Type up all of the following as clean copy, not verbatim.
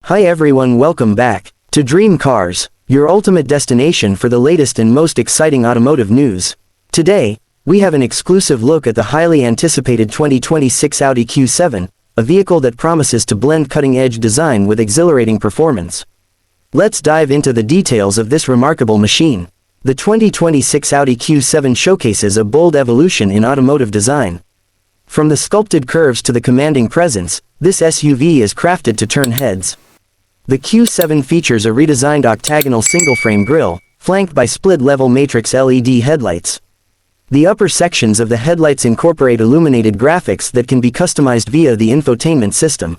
Hi everyone, welcome back to Dream Cars, your ultimate destination for the latest and most exciting automotive news. Today, we have an exclusive look at the highly anticipated 2026 Audi Q7, a vehicle that promises to blend cutting-edge design with exhilarating performance. Let's dive into the details of this remarkable machine. The 2026 Audi Q7 showcases a bold evolution in automotive design. From the sculpted curves to the commanding presence, this SUV is crafted to turn heads. The Q7 features a redesigned octagonal single-frame grille, flanked by split-level matrix LED headlights. The upper sections of the headlights incorporate illuminated graphics that can be customized via the infotainment system.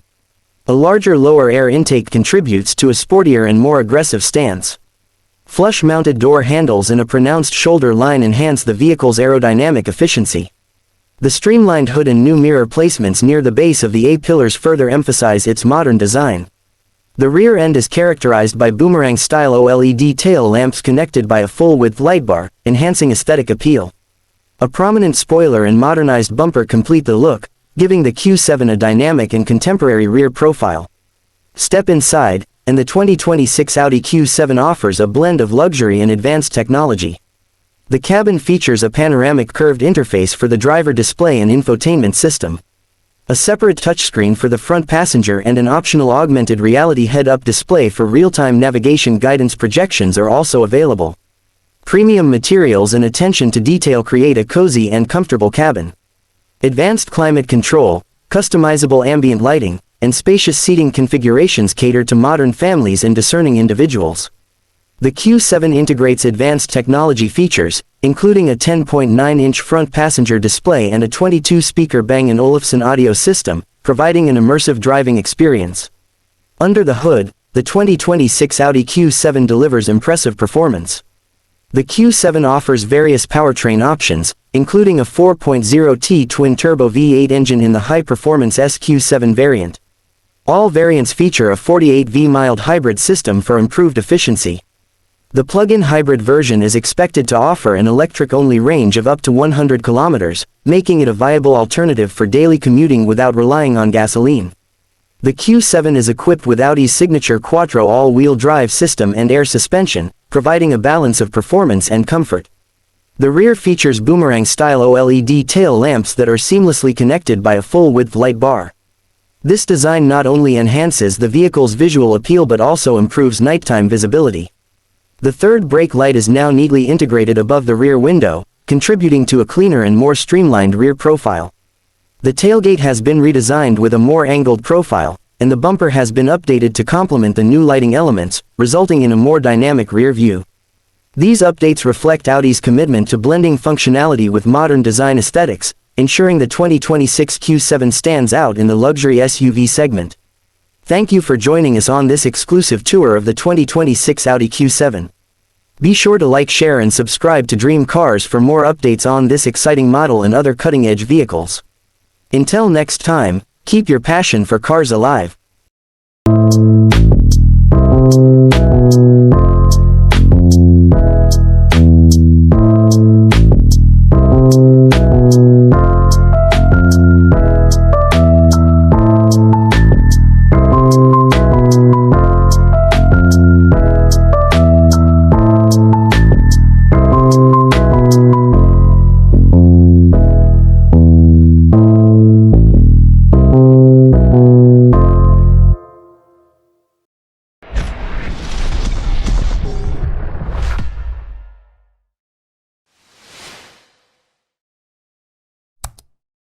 A larger lower air intake contributes to a sportier and more aggressive stance. Flush-mounted door handles and a pronounced shoulder line enhance the vehicle's aerodynamic efficiency. The streamlined hood and new mirror placements near the base of the A-pillars further emphasize its modern design. The rear end is characterized by boomerang-style OLED tail lamps connected by a full-width lightbar, enhancing aesthetic appeal. A prominent spoiler and modernized bumper complete the look, giving the Q7 a dynamic and contemporary rear profile. Step inside, and the 2026 Audi Q7 offers a blend of luxury and advanced technology. The cabin features a panoramic curved interface for the driver display and infotainment system. A separate touchscreen for the front passenger and an optional augmented reality head-up display for real-time navigation guidance projections are also available. Premium materials and attention to detail create a cozy and comfortable cabin. Advanced climate control, customizable ambient lighting, and spacious seating configurations cater to modern families and discerning individuals. The Q7 integrates advanced technology features, including a 10.9-inch front passenger display and a 22-speaker Bang & Olufsen audio system, providing an immersive driving experience. Under the hood, the 2026 Audi Q7 delivers impressive performance. The Q7 offers various powertrain options, including a 4.0T twin-turbo V8 engine in the high-performance SQ7 variant. All variants feature a 48V mild hybrid system for improved efficiency. The plug-in hybrid version is expected to offer an electric-only range of up to 100 kilometers, making it a viable alternative for daily commuting without relying on gasoline. The Q7 is equipped with Audi's signature Quattro all-wheel drive system and air suspension, providing a balance of performance and comfort. The rear features boomerang-style OLED tail lamps that are seamlessly connected by a full-width light bar. This design not only enhances the vehicle's visual appeal but also improves nighttime visibility. The third brake light is now neatly integrated above the rear window, contributing to a cleaner and more streamlined rear profile. The tailgate has been redesigned with a more angled profile, and the bumper has been updated to complement the new lighting elements, resulting in a more dynamic rear view. These updates reflect Audi's commitment to blending functionality with modern design aesthetics, ensuring the 2026 Q7 stands out in the luxury SUV segment. Thank you for joining us on this exclusive tour of the 2026 Audi Q7. Be sure to like, share and subscribe to Dream Cars for more updates on this exciting model and other cutting-edge vehicles. Until next time, keep your passion for cars alive.